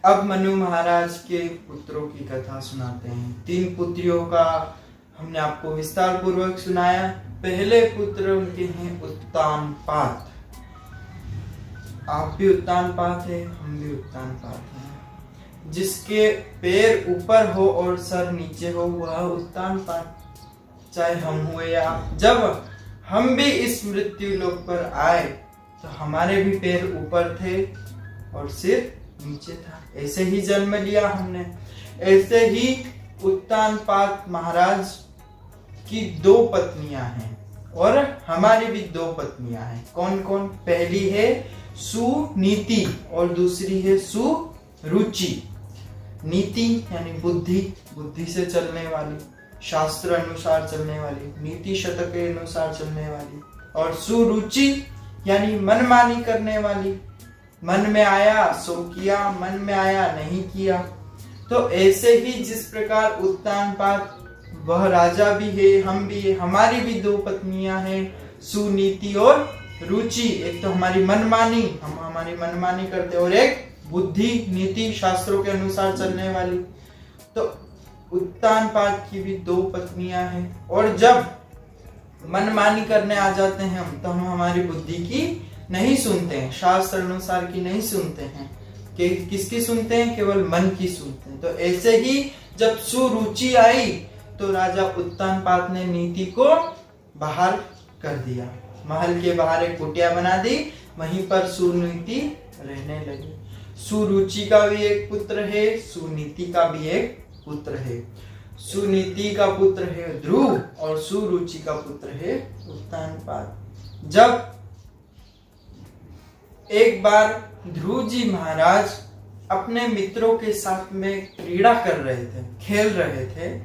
अब मनु महाराज के पुत्रों की कथा सुनाते हैं। 3 पुत्रियों का हमने आपको विस्तार पूर्वक सुनाया। पहले पुत्र उनके हैं उत्तानपाद। आप भी उत्तानपाद है, हम भी उत्तानपाद हैं। जिसके पैर ऊपर हो और सर नीचे हो वह उत्तानपाद, चाहे हम हुए या आप। जब हम भी इस मृत्यु लोक पर आए तो हमारे भी पैर ऊपर थे और सिर नीचे था। ऐसे ही जन्म लिया हमने। ऐसे ही उत्तानपाद महाराज की 2 पत्नियां हैं और हमारी भी 2 पत्नियां हैं। कौन कौन? पहली है सुनीति और दूसरी है सुरुचि। नीति यानी बुद्धि, बुद्धि से चलने वाली, शास्त्र अनुसार चलने वाली, नीति शतक के अनुसार चलने वाली। और सुरुचि यानी मनमानी करने वाली, मन में आया सो किया, मन में आया नहीं किया। तो ऐसे ही जिस प्रकार उत्तानपाद वह राजा भी है, हम भी है, हमारी भी 2 पत्नियां हैं, सुनीति और रुचि। एक तो हमारी मनमानी, हम हमारी मनमानी करते, और एक बुद्धि, नीति, शास्त्रों के अनुसार चलने वाली। तो उत्तानपाद की भी 2 पत्नियां हैं। और जब मनमानी करने आ जाते हैं हम, तो हम हमारी बुद्धि की नहीं सुनते हैं, शास्त्र अनुसार की नहीं सुनते हैं, कि किसकी सुनते हैं? केवल मन की सुनते हैं। तो ऐसे ही जब सुरुचि आई तो राजा उत्तानपाद ने नीति को बाहर कर दिया। महल के बाहर एक कुटिया बना दी, वहीं पर सुनीति रहने लगी। सुरुचि का भी एक पुत्र है, सुनीति का भी एक पुत्र है। सुनीति का पुत्र है ध्रुव और सुरुचि का पुत्र है उत्तानपाद। जब एक बार ध्रुव जी महाराज अपने मित्रों के साथ में क्रीड़ा कर रहे थे, खेल रहे थे,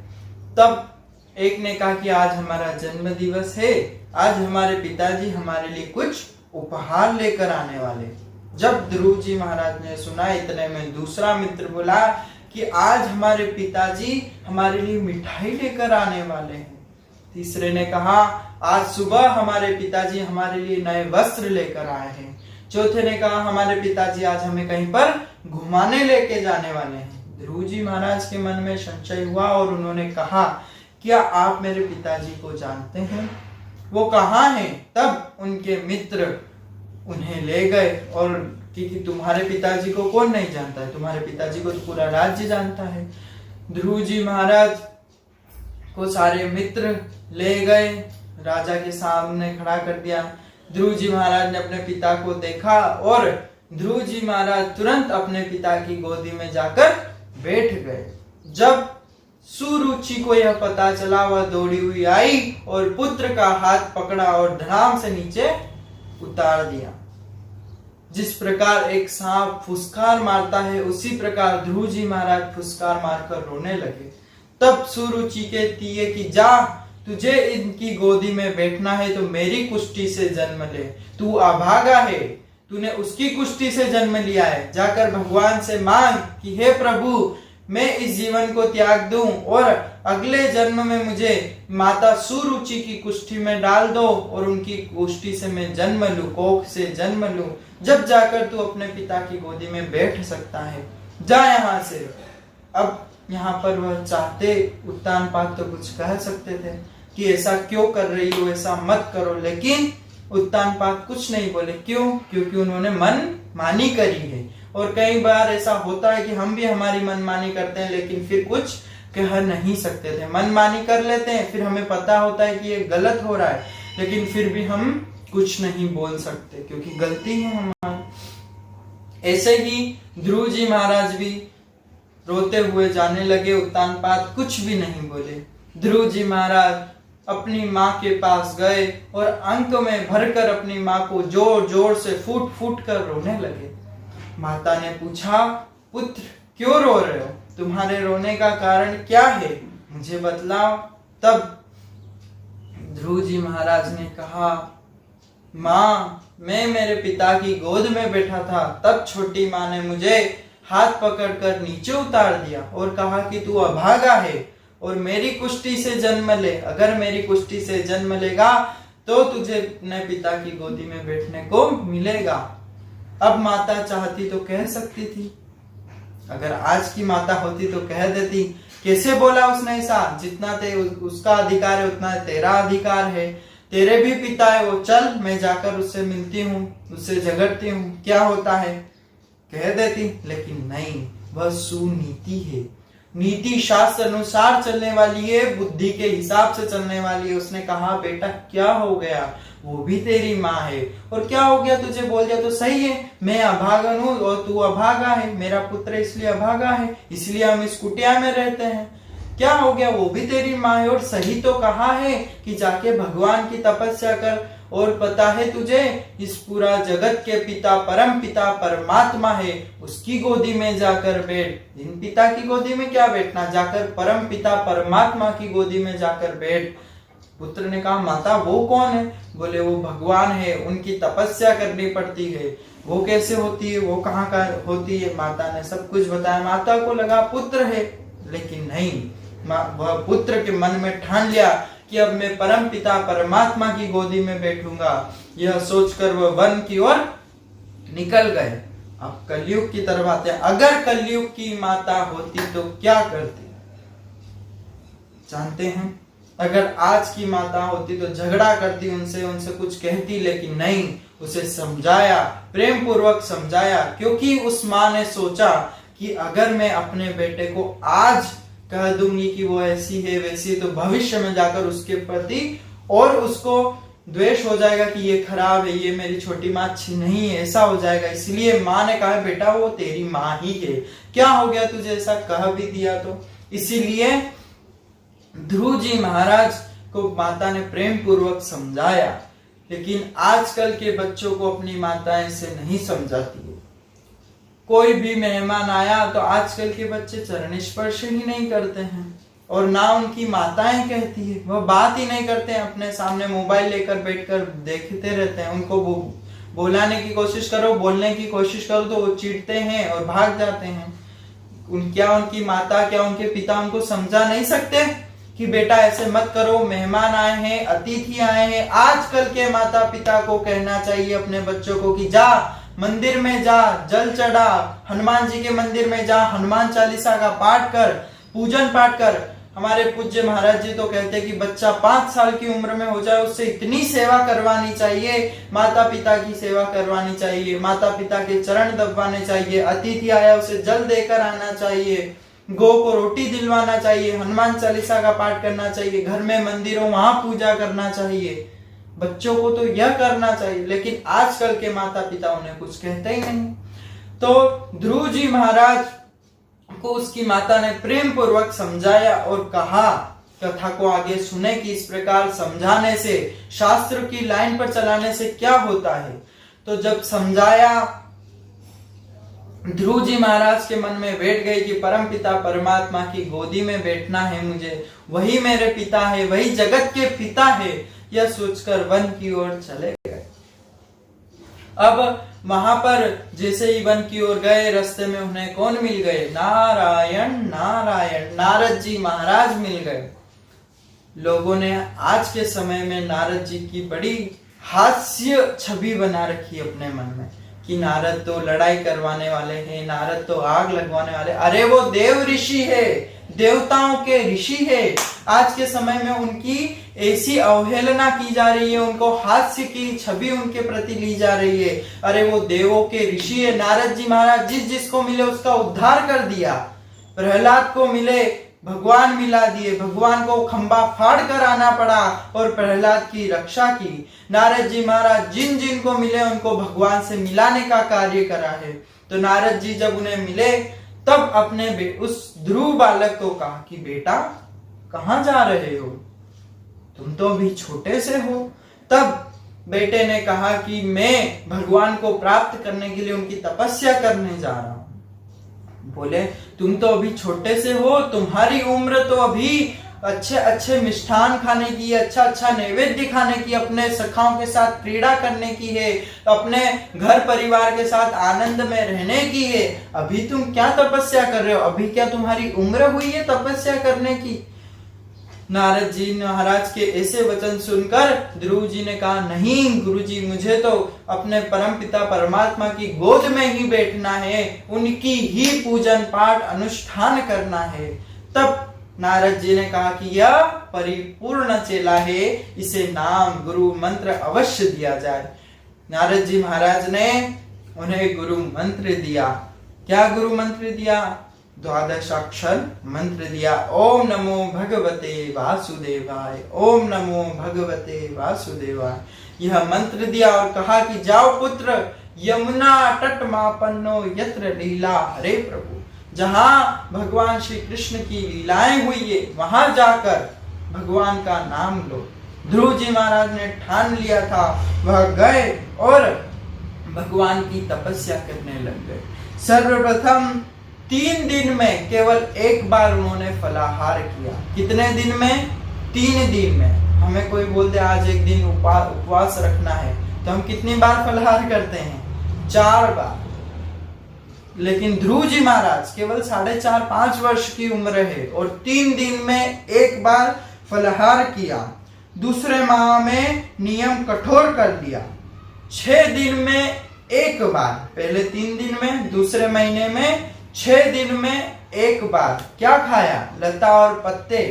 तब एक ने कहा कि आज हमारा जन्म दिवस है, आज हमारे पिताजी हमारे लिए कुछ उपहार लेकर आने वाले। जब ध्रुव जी महाराज ने सुना, इतने में दूसरा मित्र बोला कि आज हमारे पिताजी हमारे लिए मिठाई लेकर आने वाले हैं। तीसरे ने कहा आज सुबह हमारे पिताजी हमारे लिए नए वस्त्र लेकर आए हैं। चौथे ने कहा हमारे पिताजी आज हमें कहीं पर घुमाने लेके जाने वाले हैं। ध्रुव जी महाराज के मन में संशय हुआ और उन्होंने कहा क्या आप मेरे पिताजी को जानते हैं? वो कहाँ हैं? तब उनके मित्र उन्हें ले गए, और क्योंकि तुम्हारे पिताजी को कौन नहीं जानता है, तुम्हारे पिताजी को तो पूरा राज्य जानता है। ध्रुव जी महाराज को सारे मित्र ले गए, राजा के सामने खड़ा कर दिया। ध्रुव जी महाराज ने अपने पिता को देखा और ध्रुव जी महाराज तुरंत अपने पिता की गोदी में जाकर बैठ गए। जब सुरुचि को यह पता चला, वह दौड़ी हुई आई और पुत्र का हाथ पकड़ा और धड़ाम से नीचे उतार दिया। जिस प्रकार एक सांप फुसकार मारता है, उसी प्रकार ध्रुव जी महाराज फुसकार मारकर रोने लगे। तब सुरुचि कहती है कि जा, तुझे इनकी गोदी में बैठना है तो मेरी कुष्ठी से जन्म ले। तू अभागा है, तूने उसकी कुष्ठी से जन्म लिया है। जाकर भगवान से मांग कि हे प्रभु, मैं इस जीवन को त्याग दूं और अगले जन्म में मुझे माता सुरुचि की कुष्ठी में डाल दो और उनकी कुष्ठी से मैं जन्म लूं, कोख से जन्म लूं। जब जाकर तू अपने पिता की गोदी में बैठ सकता है, जा यहाँ से। अब यहाँ पर वह चाहते, उत्तानपाद तो कुछ कह सकते थे कि ऐसा क्यों कर रही हो, ऐसा मत करो, लेकिन उत्तानपाद कुछ नहीं बोले। क्यों? क्योंकि उन्होंने मन मानी करी है। और कई बार ऐसा होता है कि हम भी हमारी मनमानी करते हैं, लेकिन फिर कुछ कह नहीं सकते थे। मनमानी कर लेते हैं, फिर हमें पता होता है कि ये गलत हो रहा है, लेकिन फिर भी हम कुछ नहीं बोल सकते क्योंकि गलती है हमारी। ऐसे ही ध्रुव जी महाराज भी रोते हुए जाने लगे, उत्तानपाद कुछ भी नहीं बोले। ध्रुव जी महाराज अपनी माँ के पास गए और अंक में भरकर अपनी माँ को जोर जोर से फूट फूट कर रोने लगे। माता ने पूछा, पुत्र क्यों रो रहे हो? तुम्हारे रोने का कारण क्या है, मुझे बतलाओ। तब ध्रुव जी महाराज ने कहा, माँ, मैं मेरे पिता की गोद में बैठा था, तब छोटी माँ ने मुझे हाथ पकड़कर नीचे उतार दिया और कहा कि तू अभागा है और मेरी कुष्ठी से जन्म ले। अगर मेरी कुष्ठी से जन्म लेगा तो तुझे अपने पिता की गोदी में बैठने को मिलेगा। अब माता चाहती तो कह सकती थी अगर आज की माता होती तो कह देती, कैसे बोला उसने ऐसा, जितना उसका अधिकार है उतना तेरा अधिकार है, तेरे भी पिता है वो, चल मैं जाकर उससे मिलती हूँ, उससे झगड़ती हूँ, क्या होता है, कह देती। लेकिन नहीं, वह सुनीति है, नीति शास्त्र अनुसार चलने वाली है, बुद्धि के हिसाब से चलने वाली है। उसने कहा बेटा क्या हो गया, वो भी तेरी माँ है, और क्या हो गया तुझे बोल दिया तो सही है, मैं अभागन हूँ और तू अभागा है, मेरा पुत्र इसलिए अभागा है, इसलिए हम इस कुटिया में रहते हैं, क्या हो गया, वो भी तेरी माँ है, और सही तो कहा है कि जाके भगवान की तपस्या कर, और पता है तुझे इस पूरा जगत के पिता परम पिता परमात्मा है, उसकी गोदी में जाकर बैठ। इन पिता की गोदी में क्या बैठना, जाकर परम पिता परमात्मा की गोदी में जाकर बैठ। पुत्र ने कहा माता वो कौन है, बोले वो भगवान है, उनकी तपस्या करनी पड़ती है। वो कैसे होती है, वो कहाँ का होती है, माता ने सब कुछ बताया। माता को लगा पुत्र है, लेकिन नहीं, वह पुत्र के मन में ठान लिया कि अब मैं परम पिता परमात्मा की गोदी में बैठूंगा। यह सोचकर वह वन की ओर निकल गए। अब कलयुग की तरफ आते हैं। अगर कलयुग की माता होती तो क्या करती, जानते हैं? अगर आज की माता होती तो झगड़ा करती उनसे कुछ कहती, लेकिन नहीं, उसे समझाया, प्रेम पूर्वक समझाया, क्योंकि उस माँ ने सोचा कि अगर मैं अपने बेटे को आज कह दूंगी कि वो ऐसी है वैसी है, तो भविष्य में जाकर उसके प्रति और उसको द्वेष हो जाएगा कि ये खराब है, ये मेरी छोटी माँ अच्छी नहीं है, ऐसा हो जाएगा। इसलिए माँ ने कहा बेटा वो तेरी माँ ही है, क्या हो गया तुझे ऐसा कह भी दिया तो। इसीलिए ध्रुव जी महाराज को माता ने प्रेम पूर्वक समझाया, लेकिन आजकल के बच्चों को अपनी माताएं से नहीं समझाती है। कोई भी मेहमान आया तो आजकल के बच्चे चरण स्पर्श ही नहीं करते हैं, और ना उनकी माताएं कहती है, वह बात ही नहीं करते हैं, अपने सामने मोबाइल लेकर बैठकर देखते रहते हैं। उनको बोलाने की कोशिश करो, बोलने की कोशिश करो तो वो चिढ़ते हैं और भाग जाते हैं। क्या उनकी माता, क्या उनके पिता उनको समझा नहीं सकते कि बेटा ऐसे मत करो, मेहमान आए हैं, अतिथि आए हैं। आजकल के माता पिता को कहना चाहिए अपने बच्चों को कि जा मंदिर में जा, जल चढ़ा, हनुमान जी के मंदिर में जा, हनुमान चालीसा का पाठ कर, पूजन पाठ कर। हमारे पूज्य महाराज जी तो कहते हैं कि बच्चा 5 साल की उम्र में हो जाए उससे इतनी सेवा करवानी चाहिए, माता पिता की सेवा करवानी चाहिए, माता पिता के चरण दबाने चाहिए, अतिथि आया उसे जल देकर आना चाहिए, गौ को रोटी दिलवाना चाहिए, हनुमान चालीसा का पाठ करना चाहिए, घर में मंदिर हो वहां पूजा करना चाहिए। बच्चों को तो यह करना चाहिए, लेकिन आजकल के माता पिता उन्हें कुछ कहते ही नहीं। तो ध्रुव जी महाराज को उसकी माता ने प्रेम पूर्वक समझाया और कहा, कथा को आगे सुने कि इस प्रकार समझाने से, शास्त्र की लाइन पर चलाने से क्या होता है। तो जब समझाया, ध्रुव जी महाराज के मन में बैठ गई कि परम पिता परमात्मा की गोदी में बैठना है मुझे, वही मेरे पिता है, वही जगत के पिता है, यह सोचकर वन की ओर चले गए। अब वहां पर जैसे ही वन की ओर गए, रास्ते में उन्हें कौन मिल गए, नारायण नारायण, नारद जी महाराज मिल गए। लोगों ने आज के समय में नारद जी की बड़ी हास्य छवि बना रखी अपने मन में कि नारद तो लड़ाई करवाने वाले हैं, नारद तो आग लगवाने वाले, अरे वो देव ऋषि है, देवताओं के ऋषि है। आज के समय में उनकी ऐसी अवहेलना की जा रही है, उनको हास्य की छवि उनके प्रति ली जा रही है। अरे वो देवों के ऋषि है। नारद जी महाराज जिसको मिले उसका उद्धार कर दिया। प्रहलाद को मिले, भगवान मिला दिए, भगवान को खंबा फाड़ कर आना पड़ा और प्रहलाद की रक्षा की। नारद जी महाराज जिन को मिले उनको भगवान से मिलाने का कार्य करा है। तो नारद जी जब उन्हें मिले तब अपने उस ध्रुव बालक को कहा कि बेटा कहाँ जा रहे हो, तुम तो अभी छोटे से हो। तब बेटे ने कहा कि मैं भगवान को प्राप्त करने के लिए उनकी तपस्या करने जा रहा हूं। बोले तुम तो अभी छोटे से हो, तुम्हारी उम्र तो अभी अच्छे अच्छे मिष्ठान खाने की, अच्छा अच्छा नैवेद्य खाने की, अपने सखाओं के साथ क्रीड़ा करने की है, अपने घर परिवार के साथ आनंद में रहने की है। अभी तुम क्या तपस्या कर रहे हो, अभी क्या तुम्हारी उम्र हुई है तपस्या करने की। नारद जी महाराज के ऐसे वचन सुनकर ध्रुव जी ने कहा, नहीं गुरुजी, मुझे तो अपने परम पिता परमात्मा की गोद में ही बैठना है, उनकी ही पूजन पाठ अनुष्ठान करना है। तब नारद जी ने कहा कि यह परिपूर्ण चेला है, इसे नाम गुरु मंत्र अवश्य दिया जाए। नारद जी महाराज ने उन्हें गुरु मंत्र दिया। क्या गुरु मंत्र दिया? 12 अक्षर मंत्र दिया। ओम नमो भगवते वासुदेवाय, ओम नमो भगवते वासुदेवाय। यह मंत्र दिया और कहा कि जाओ पुत्र, यमुना तट मापन्नो यत्र लीला हरे प्रभु, जहां भगवान श्री कृष्ण की लीलाएं हुई है वहां जाकर भगवान का नाम लो। ध्रुव जी महाराज ने ठान लिया था, वह गए और भगवान की तपस्या करने लग गए। सर्वप्रथम 3 दिन में केवल एक बार उन्होंने फलाहार किया। कितने दिन में? 3 दिन में। हमें कोई बोलते आज एक दिन उपवास रखना है तो हम कितनी बार फलाहार करते हैं? 4 बार। लेकिन ध्रुव जी महाराज केवल 4.5-5 वर्ष की उम्र है और 3 दिन में एक बार फलाहार किया। दूसरे माह में नियम कठोर कर दिया। 6 दिन में एक बार, पहले 3 दिन में, दूसरे महीने में 6 दिन में एक बार क्या खाया? लता और पत्ते,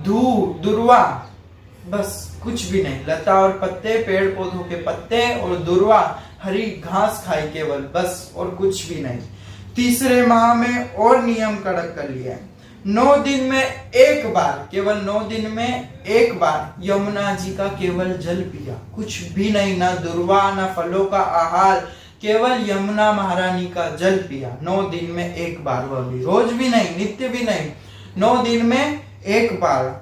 दुर्वा, बस कुछ भी नहीं। लता और पत्ते, पेड़ पौधों के पत्ते और दुर्वा, हरी घास खाई केवल, बस, और कुछ भी नहीं। तीसरे माह में और नियम कड़क कर लिया। 9 दिन में एक बार, केवल 9 दिन में एक बार यमुना जी का केवल जल पिया, कुछ भी नहीं, ना दुर्वा ना फलों का आहार, केवल यमुना महारानी का जल पिया। 9 दिन में एक बार, वह भी रोज भी नहीं, नित्य भी नहीं, 9 दिन में एक बार।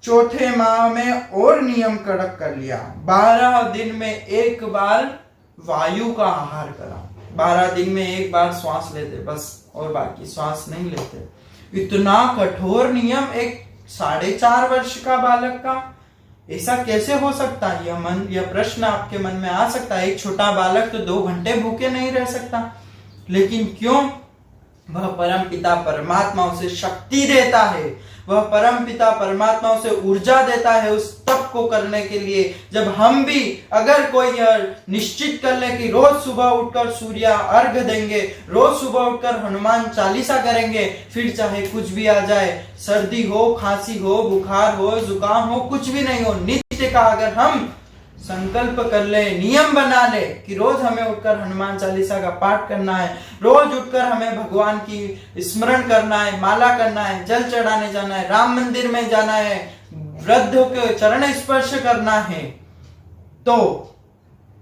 चौथे माह में और नियम कड़क कर लिया। 12 दिन में एक बार वायु का आहार करा। 12 दिन में एक बार श्वास लेते बस, और बाकी श्वास नहीं लेते। इतना कठोर नियम एक 4.5 वर्ष का बालक का, ऐसा कैसे हो सकता है? यह प्रश्न आपके मन में आ सकता है। एक छोटा बालक तो 2 घंटे भूखे नहीं रह सकता, लेकिन क्यों? वह परम पिता परमात्मा उसे शक्ति देता है, वह परम पिता परमात्मा उसे ऊर्जा देता है उस तप को करने के लिए। जब हम भी अगर कोई निश्चित कर ले कि रोज सुबह उठकर सूर्य अर्घ देंगे, रोज सुबह उठकर हनुमान चालीसा करेंगे, फिर चाहे कुछ भी आ जाए, सर्दी हो, खांसी हो, बुखार हो, जुकाम हो, कुछ भी नहीं हो, नित्य का अगर हम संकल्प कर ले, नियम बना ले कि रोज हमें उठकर हनुमान चालीसा का पाठ करना है, रोज उठकर हमें भगवान की स्मरण करना है, माला करना है, जल चढ़ाने जाना है, राम मंदिर में जाना है, वृद्धों के चरण स्पर्श करना है, तो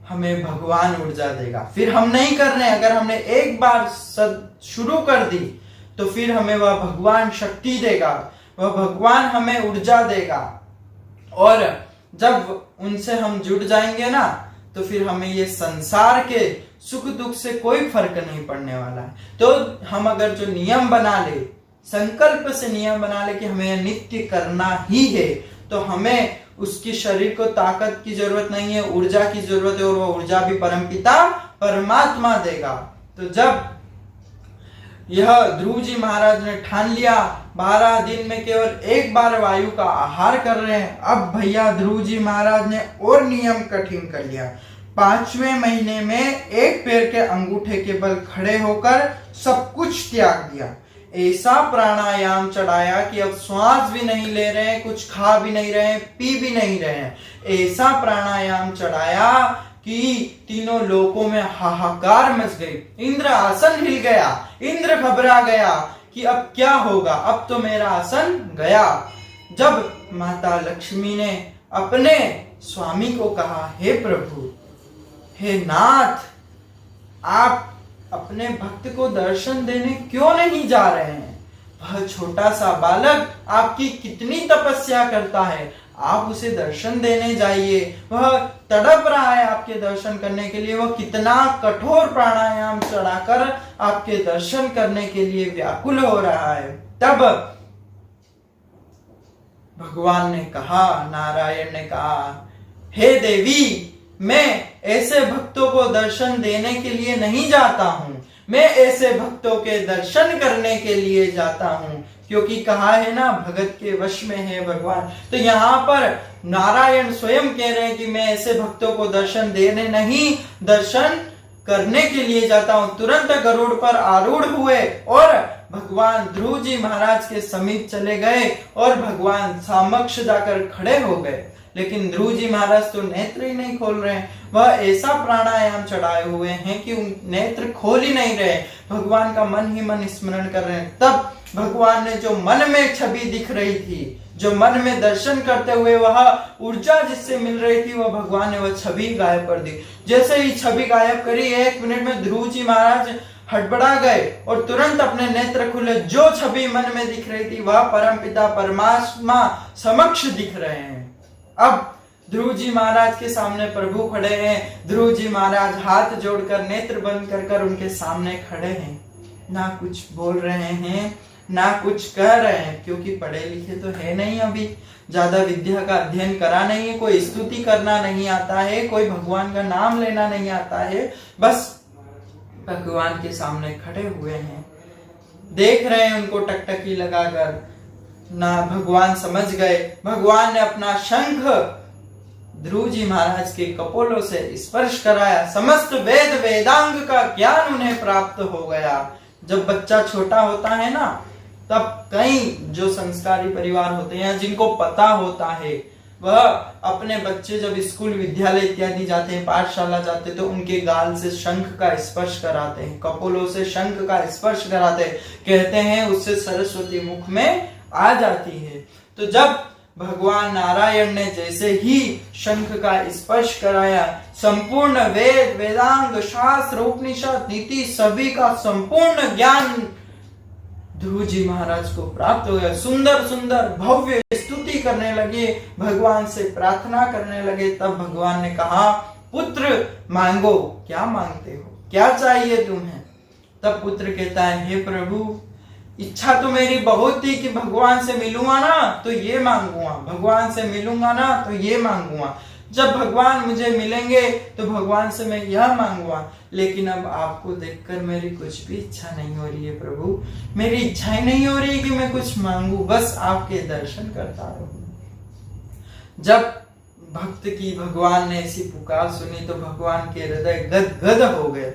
हमें भगवान ऊर्जा देगा। फिर हम नहीं कर रहे, अगर हमने एक बार शुरू कर दी तो फिर हमें वह भगवान शक्ति देगा, वह भगवान हमें ऊर्जा देगा। और जब उनसे हम जुड़ जाएंगे ना, तो फिर हमें ये संसार के सुख दुख से कोई फर्क नहीं पड़ने वाला है। तो हम अगर जो नियम बना ले, संकल्प से नियम बना ले कि हमें नित्य करना ही है, तो हमें उसकी शरीर को ताकत की जरूरत नहीं है, ऊर्जा की जरूरत है, और वो ऊर्जा भी परमपिता परमात्मा देगा। तो जब यह ध्रुव जी महाराज ने ठान लिया, 12 दिन में केवल एक बार वायु का आहार कर रहे हैं, अब भैया ध्रुव जी महाराज ने और नियम कठिन कर लिया। 5वें महीने में एक पैर के अंगूठे के बल खड़े होकर सब कुछ त्याग दिया। ऐसा प्राणायाम चढ़ाया कि अब श्वास भी नहीं ले रहे हैं, कुछ खा भी नहीं रहे हैं, पी भी नहीं रहे हैं। ऐसा प्राणायाम चढ़ाया कि तीनों लोकों में हाहाकार मच गई। इंद्र आसन हिल गया, इंद्र घबरा गया कि अब क्या होगा, अब तो मेरा आसन गया। जब माता लक्ष्मी ने अपने स्वामी को कहा, हे प्रभु, हे नाथ, आप अपने भक्त को दर्शन देने क्यों नहीं जा रहे हैं? वह छोटा सा बालक आपकी कितनी तपस्या करता है, आप उसे दर्शन देने जाइए। वह तड़प रहा है आपके दर्शन करने के लिए, वह कितना कठोर प्राणायाम चढ़ाकर आपके दर्शन करने के लिए व्याकुल हो रहा है। तब भगवान ने कहा, नारायण ने कहा, हे देवी, मैं ऐसे भक्तों को दर्शन देने के लिए नहीं जाता हूं, मैं ऐसे भक्तों के दर्शन करने के लिए जाता हूँ, क्योंकि कहा है ना भगत के वश में है भगवान। तो यहाँ पर नारायण स्वयं कह रहे हैं कि मैं ऐसे भक्तों को दर्शन देने नहीं, दर्शन करने के लिए जाता हूं। तुरंत गरुड़ पर आरूढ़ हुए और भगवान ध्रुव जी महाराज के समीप चले गए और भगवान समक्ष जाकर खड़े हो गए। लेकिन ध्रुव जी महाराज तो नेत्र ही नहीं खोल रहे हैं, वह ऐसा प्राणायाम चढ़ाए हुए हैं कि उन नेत्र खोल ही नहीं रहे, भगवान का मन ही मन स्मरण कर रहे हैं। तब भगवान ने जो मन में छवि दिख रही थी, जो मन में दर्शन करते हुए वह ऊर्जा जिससे मिल रही थी, वह भगवान ने वह छवि गायब कर दी। जैसे ही छवि गायब करी, 1 मिनट में ध्रुव जी महाराज हड़बड़ा गए और तुरंत अपने नेत्र खुले। जो छवि मन में दिख रही थी वह परमपिता परमात्मा समक्ष दिख रहे हैं। अब ध्रुव जी महाराज के सामने प्रभु खड़े हैं। ध्रुव जी महाराज हाथ जोड़कर नेत्र बंद कर उनके सामने खड़े हैं, ना कुछ बोल रहे हैं ना कुछ कह रहे हैं, क्योंकि पढ़े लिखे तो है नहीं, अभी ज्यादा विद्या का अध्ययन करा नहीं है, कोई स्तुति करना नहीं आता है, कोई भगवान का नाम लेना नहीं आता है, बस भगवान के सामने खड़े हुए हैं, देख रहे हैं उनको टकटकी लगाकर। ना भगवान समझ गए। भगवान ने अपना शंख ध्रुव जी महाराज के कपोलों से स्पर्श कराया। समस्त वेद वेदांग का ज्ञान उन्हें प्राप्त हो गया। जब बच्चा छोटा होता है ना, तब कई जो संस्कारी परिवार होते हैं जिनको पता होता है, वह अपने बच्चे जब स्कूल विद्यालय इत्यादि जाते हैं, पाठशाला जाते हैं, तो उनके गाल से शंख का स्पर्श कराते हैं, कपोलों से शंख का स्पर्श कराते हैं, कहते हैं उससे सरस्वती मुख में आ जाती है। तो जब भगवान नारायण ने जैसे ही शंख का स्पर्श कराया, संपूर्ण वेद वेदांग शास्त्र उपनिषद नीति सभी का संपूर्ण ज्ञान ध्रुव जी महाराज को प्राप्त हो गया। सुंदर सुंदर भव्य स्तुति करने लगे, भगवान से प्रार्थना करने लगे। तब भगवान ने कहा, पुत्र मांगो, क्या मांगते हो, क्या चाहिए तुम्हें? तब पुत्र कहता है, हे प्रभु, इच्छा तो मेरी बहुत थी कि भगवान से मिलूंगा ना तो ये मांगूंगा, भगवान से मिलूंगा ना तो ये मांगूंगा, जब भगवान मुझे मिलेंगे तो भगवान से मैं यह मांगूंगा, लेकिन अब आपको देखकर मेरी कुछ भी इच्छा नहीं हो रही है प्रभु, मेरी इच्छा ही नहीं हो रही कि मैं कुछ मांगू, बस आपके दर्शन करता रहूं। जब भक्त की भगवान ने ऐसी पुकार सुनी तो भगवान के हृदय गदगद हो गए।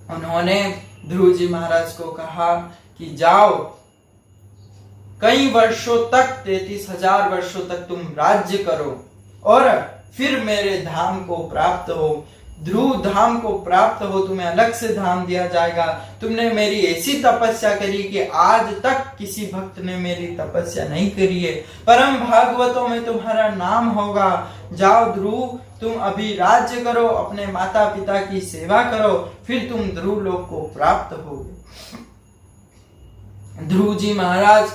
उन्होंने ध्रुव जी महाराज को कहा कि जाओ, कई वर्षों तक 33,000 वर्षों तक तुम राज्य करो और फिर मेरे धाम को प्राप्त हो, ध्रुव धाम को प्राप्त हो, तुम्हें अलग से धाम दिया जाएगा। तुमने मेरी ऐसी तपस्या करी कि आज तक किसी भक्त ने मेरी तपस्या नहीं करी है, परम भागवतों में तुम्हारा नाम होगा। जाओ ध्रुव, तुम अभी राज्य करो, अपने माता पिता की सेवा करो, फिर तुम ध्रुव लोक को प्राप्त होगे। ध्रुव जी महाराज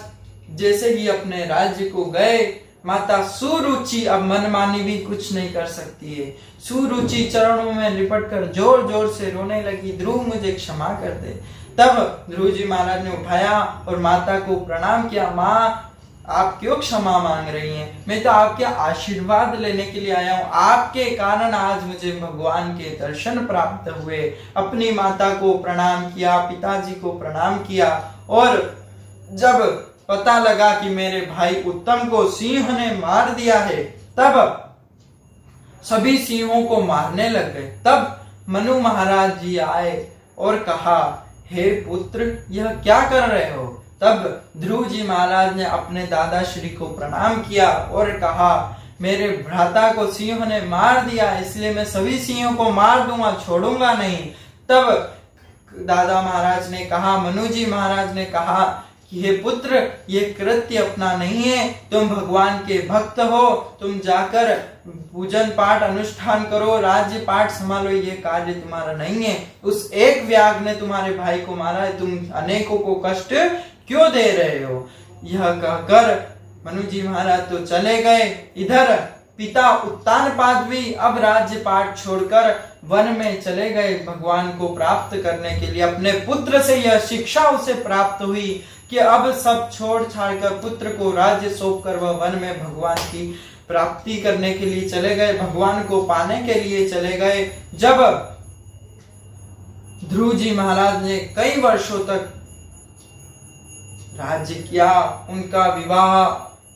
जैसे ही अपने राज्य को गए, माता सुरुचि अब मनमानी भी कुछ नहीं कर सकती है, सुरुचि चरणों में लिपट कर जोर जोर से रोने लगी, ध्रुव मुझे क्षमा कर दे। तब ध्रुव जी महाराज ने उठाया और माता को प्रणाम किया, माँ आप क्यों क्षमा मांग रही हैं? मैं तो आपके आशीर्वाद लेने के लिए आया हूँ, आपके कारण आज मुझे भगवान के दर्शन प्राप्त हुए। अपनी माता को प्रणाम किया, पिताजी को प्रणाम किया, और जब पता लगा कि मेरे भाई उत्तम को सिंह ने मार दिया है, तब सभी सिंहों को मारने लग गए। तब मनु महाराज जी आए और कहा, हे पुत्र, यह क्या कर रहे हो? तब ध्रुव जी महाराज ने अपने दादा श्री को प्रणाम किया और कहा, मेरे भ्राता को सिंह ने मार दिया, इसलिए मैं सभी सिंहों को मार दूंगा, छोड़ूंगा नहीं। तब दादा महाराज ने कहा, मनु जी महाराज ने कहा कि हे पुत्र, ये कृत्य अपना नहीं है, तुम भगवान के भक्त हो, तुम जाकर पूजन पाठ अनुष्ठान करो, राज्य पाठ संभालो, ये कार्य तुम्हारा नहीं है। उस एक व्याघ्र ने तुम्हारे भाई को मारा है, तुम अनेकों को कष्ट क्यों दे रहे हो? यह कहकर मनु जी महाराज तो चले गए। इधर पिता उत्तानपाद भी अब राज्य पाठ छोड़कर वन में चले गए भगवान को प्राप्त करने के लिए। अपने पुत्र से यह शिक्षा उसे प्राप्त हुई कि अब सब छोड़ छाड़ कर पुत्र को राज्य सौंप कर वह वन में भगवान की प्राप्ति करने के लिए चले गए, भगवान को पाने के लिए चले गए। जब ध्रुव जी महाराज ने कई वर्षों तक राज्य किया। उनका विवाह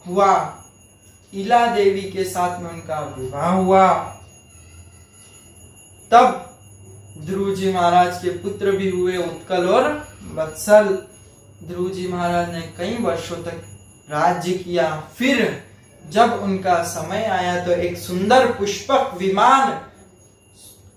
हुआ, इला देवी के साथ में उनका विवाह हुआ। तब ध्रुव जी महाराज के पुत्र भी हुए, उत्कल और वत्सल। ध्रुव जी महाराज ने कई वर्षों तक राज्य किया। फिर जब उनका समय आया तो एक सुंदर पुष्पक विमान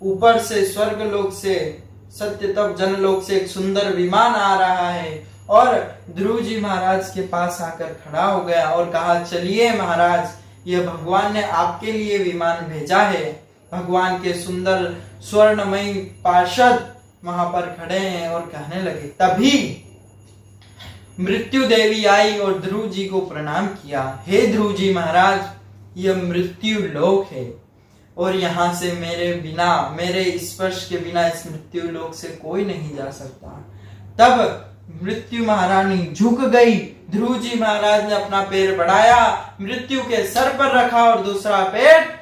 ऊपर से स्वर्गलोक से, सत्य तप जनलोक से एक सुंदर विमान आ रहा है और ध्रुव जी महाराज के पास आकर खड़ा हो गया और कहा, चलिए महाराज, यह भगवान ने आपके लिए विमान भेजा है। भगवान के सुंदर स्वर्णमयी पार्षद वहां पर खड़े हैं और कहने लगे। तभी मृत्यु देवी आई और ध्रुव जी को प्रणाम किया। हे ध्रुव जी महाराज, यह मृत्यु लोक है और यहाँ से मेरे बिना, मेरे स्पर्श के बिना इस मृत्यु लोक से कोई नहीं जा सकता। तब मृत्यु महारानी झुक गई। ध्रुव जी महाराज ने अपना पैर बढ़ाया, मृत्यु के सर पर रखा और दूसरा पैर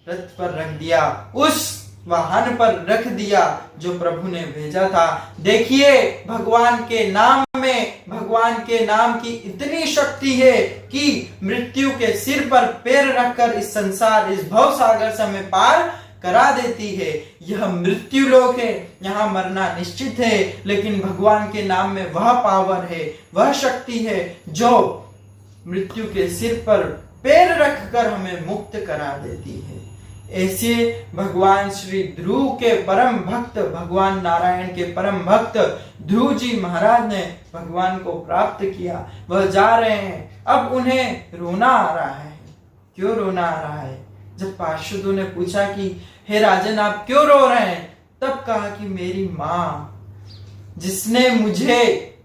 रथ पर रख दिया, उस वाहन पर रख दिया जो प्रभु ने भेजा था। देखिए, भगवान के नाम में, भगवान के नाम की इतनी शक्ति है कि मृत्यु के सिर पर पैर रखकर इस संसार, इस भव सागर से हमें पार करा देती है। यह मृत्यु लोक है, यहाँ मरना निश्चित है, लेकिन भगवान के नाम में वह पावर है, वह शक्ति है जो मृत्यु के सिर पर पैर रखकर हमें मुक्त करा देती है। ऐसे भगवान श्री ध्रुव के परम भक्त, भगवान नारायण के परम भक्त ध्रुव जी महाराज ने भगवान को प्राप्त किया। वह जा रहे हैं, अब उन्हें रोना आ रहा है। क्यों रोना आ रहा है? जब पार्षदों ने पूछा कि हे राजन, आप क्यों रो रहे हैं, तब कहा कि मेरी माँ, जिसने मुझे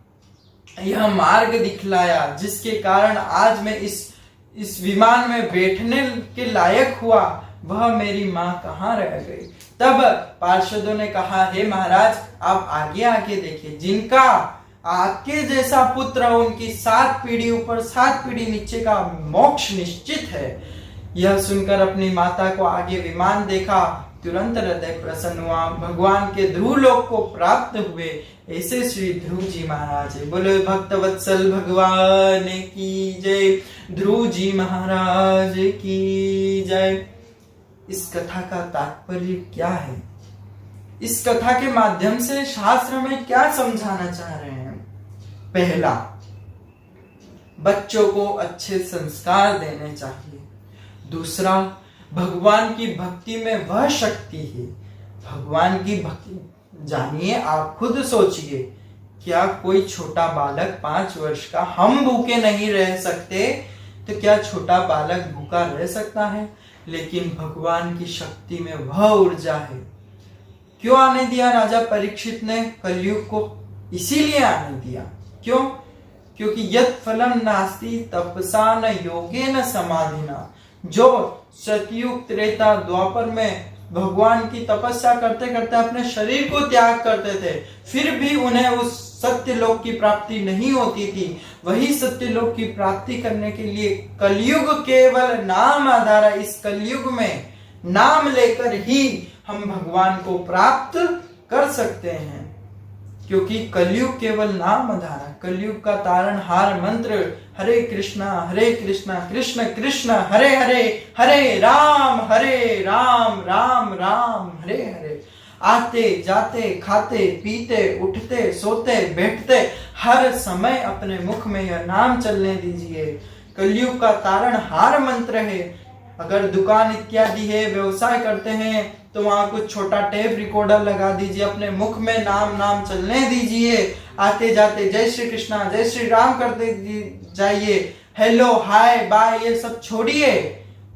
यह मार्ग दिखलाया, जिसके कारण आज मैं इस विमान में बैठने के लायक हुआ, वह मेरी माँ कहाँ रह गई। तब पार्षदों ने कहा, हे महाराज, आप आगे आके देखिए, जिनका आपके जैसा पुत्र, उनकी 7 पीढ़ी ऊपर 7 पीढ़ी नीचे का मोक्ष निश्चित है। यह सुनकर अपनी माता को आगे विमान देखा, तुरंत हृदय प्रसन्न हुआ, भगवान के ध्रुव लोक को प्राप्त हुए। ऐसे श्री ध्रुव जी महाराज। बोले भक्त वत्सल भगवान की जय, ध्रुव जी महाराज की जय। इस कथा का तात्पर्य क्या है? इस कथा के माध्यम से शास्त्र में क्या समझाना चाह रहे हैं? पहला, बच्चों को अच्छे संस्कार देने चाहिए। दूसरा, भगवान की भक्ति में वह शक्ति है। भगवान की भक्ति जानिए, आप खुद सोचिए, क्या कोई छोटा बालक 5 वर्ष का, हम भूखे नहीं रह सकते तो क्या छोटा बालक भूखा रह सकता है? लेकिन भगवान की शक्ति में वह ऊर्जा है। क्यों आने दिया राजा परीक्षित ने कलयुग को? इसीलिए आने दिया। क्यों? क्योंकि यत् फलम नास्ति तपसा न योगेन समाधिना। जो सतयुग त्रेता द्वापर में भगवान की तपस्या करते करते अपने शरीर को त्याग करते थे, फिर भी उन्हें उस सत्य लोक की प्राप्ति नहीं होती थी। वही सत्य लोक की प्राप्ति करने के लिए कलयुग केवल नाम आधार है। इस कलयुग में नाम लेकर ही हम भगवान को प्राप्त कर सकते हैं, क्योंकि कलयुग केवल नाम आधार है। कलयुग का तारणहार मंत्र हरे कृष्णा कृष्ण कृष्ण हरे हरे, हरे राम राम राम हरे हरे। आते जाते, खाते पीते, उठते सोते बैठते, हर समय अपने मुख में यह नाम चलने दीजिए। कलयुग का तारणहार मंत्र है। अगर दुकान इत्यादि है, व्यवसाय करते हैं, तो वहां कुछ छोटा टेप रिकॉर्डर लगा दीजिए, अपने मुख में नाम चलने दीजिए। आते जाते जय श्री कृष्णा जय श्री राम करते जाइए। हेलो हाय बाय ये सब छोड़िए,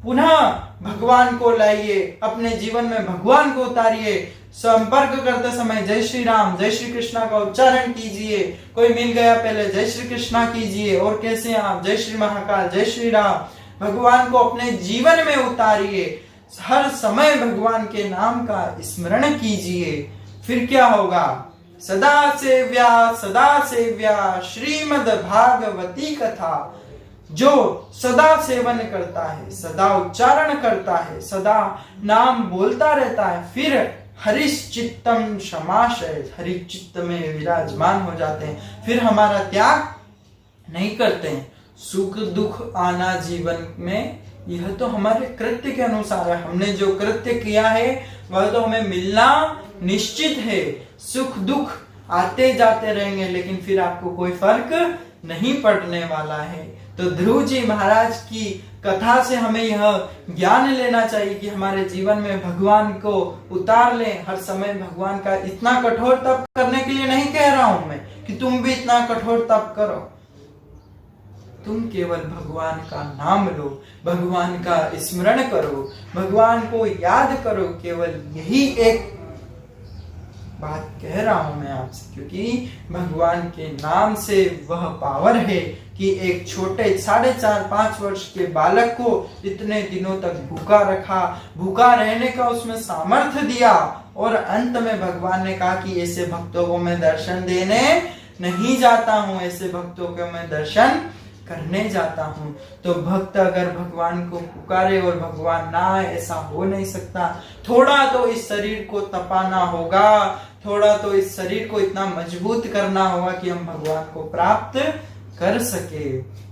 पुनः भगवान को लाइए, अपने जीवन में भगवान को उतारिए। संपर्क करते समय जय श्री राम जय श्री कृष्णा का उच्चारण कीजिए। कोई मिल गया, पहले जय श्री कृष्णा कीजिए। और कैसे आप? जय श्री महाकाल जय श्री राम। भगवान को अपने जीवन में उतारिए, हर समय भगवान के नाम का स्मरण कीजिए। फिर क्या होगा? सदा सेव्या श्रीमद् भागवती कथा। जो सदा सेवन करता है, सदा उच्चारण करता है, सदा नाम बोलता रहता है, फिर हरिश्चित्तम समाशय, हरिचित्त में विराजमान हो जाते हैं, फिर हमारा त्याग नहीं करते हैं। सुख दुख आना जीवन में यह तो हमारे कृत्य के अनुसार है, हमने जो कृत्य किया है वह तो हमें मिलना निश्चित है। सुख दुख आते जाते रहेंगे, लेकिन फिर आपको कोई फर्क नहीं पड़ने वाला है। तो ध्रुव जी महाराज की कथा से हमें यह ज्ञान लेना चाहिए कि हमारे जीवन में भगवान को उतार लें। हर समय भगवान का इतना कठोर तप करने के लिए नहीं कह रहा हूं मैं कि तुम भी इतना कठोर तप करो। तुम केवल भगवान का नाम लो, भगवान का स्मरण करो, भगवान को याद करो। केवल यही एक बात कह रहा हूं मैं आपसे, क्योंकि भगवान के नाम से वह पावर है कि एक छोटे 4.5-5 वर्ष के बालक को इतने दिनों तक भूखा रखा, भूखा रहने का उसमें सामर्थ्य दिया, और अंत में भगवान ने कहा कि ऐसे भक्तों को मैं दर्शन देने नहीं जाता हूं, ऐसे भक्तों को मैं दर्शन करने जाता हूं। तो भक्त अगर भगवान को पुकारे और भगवान ना आए, ऐसा हो नहीं सकता। थोड़ा तो इस शरीर को तपाना होगा, थोड़ा तो इस शरीर को इतना मजबूत करना होगा कि हम भगवान को प्राप्त कर सके।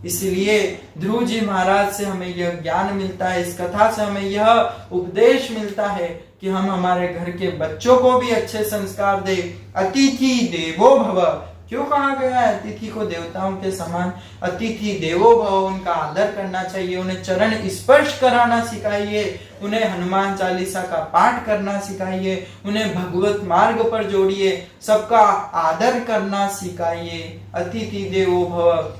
इसलिए ध्रुव जी महाराज से हमें यह ज्ञान मिलता है, इस कथा से हमें यह उपदेश मिलता है कि हम हमारे घर के बच्चों को भी अच्छे संस्कार दे। अतिथि देवो भव, क्यों कहा गया है अतिथि को देवताओं के समान? अतिथि देवो भव, उनका आदर करना चाहिए, उन्हें चरण स्पर्श कराना सिखाइए, उन्हें हनुमान चालीसा का पाठ करना सिखाइए, उन्हें भगवत मार्ग पर जोड़िए, सबका आदर करना सिखाइए। अतिथि देवो भव।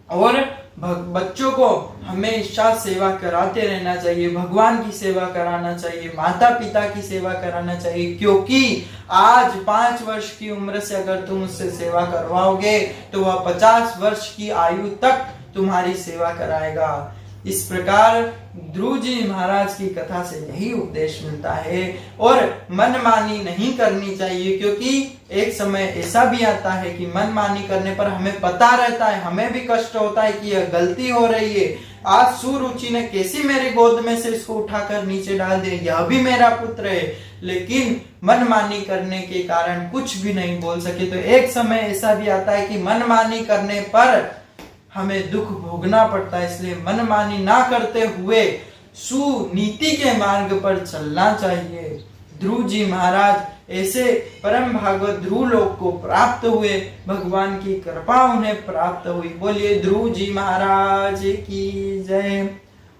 और बच्चों को हमेशा सेवा कराते रहना चाहिए, भगवान की सेवा कराना चाहिए, माता पिता की सेवा कराना चाहिए, क्योंकि आज 5 वर्ष की उम्र से अगर तुम उससे सेवा करवाओगे तो वह 50 वर्ष की आयु तक तुम्हारी सेवा कराएगा। इस प्रकार ध्रुव जी महाराज की कथा से यही उपदेश मिलता है। और मनमानी नहीं करनी चाहिए, क्योंकि एक समय ऐसा भी आता है कि मनमानी करने पर हमें पता रहता है, हमें भी कष्ट होता है कि यह गलती हो रही है। आज सुरुचि ने कैसी मेरी गोद में से इसको उठाकर नीचे डाल दिया, यह भी मेरा पुत्र है, लेकिन मनमानी करने के कारण कुछ भी नहीं बोल सके। तो एक समय ऐसा भी आता है कि मनमानी करने पर हमें दुख भोगना पड़ता है। इसलिए मनमानी ना करते हुए सुनीति के मार्ग पर चलना चाहिए। ध्रुव जी महाराज ऐसे परम भागवत ध्रुव लोक को प्राप्त हुए, भगवान की कृपा उन्हें प्राप्त हुई। बोलिए ध्रुव जी महाराज की जय।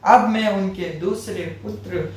अब मैं उनके दूसरे पुत्र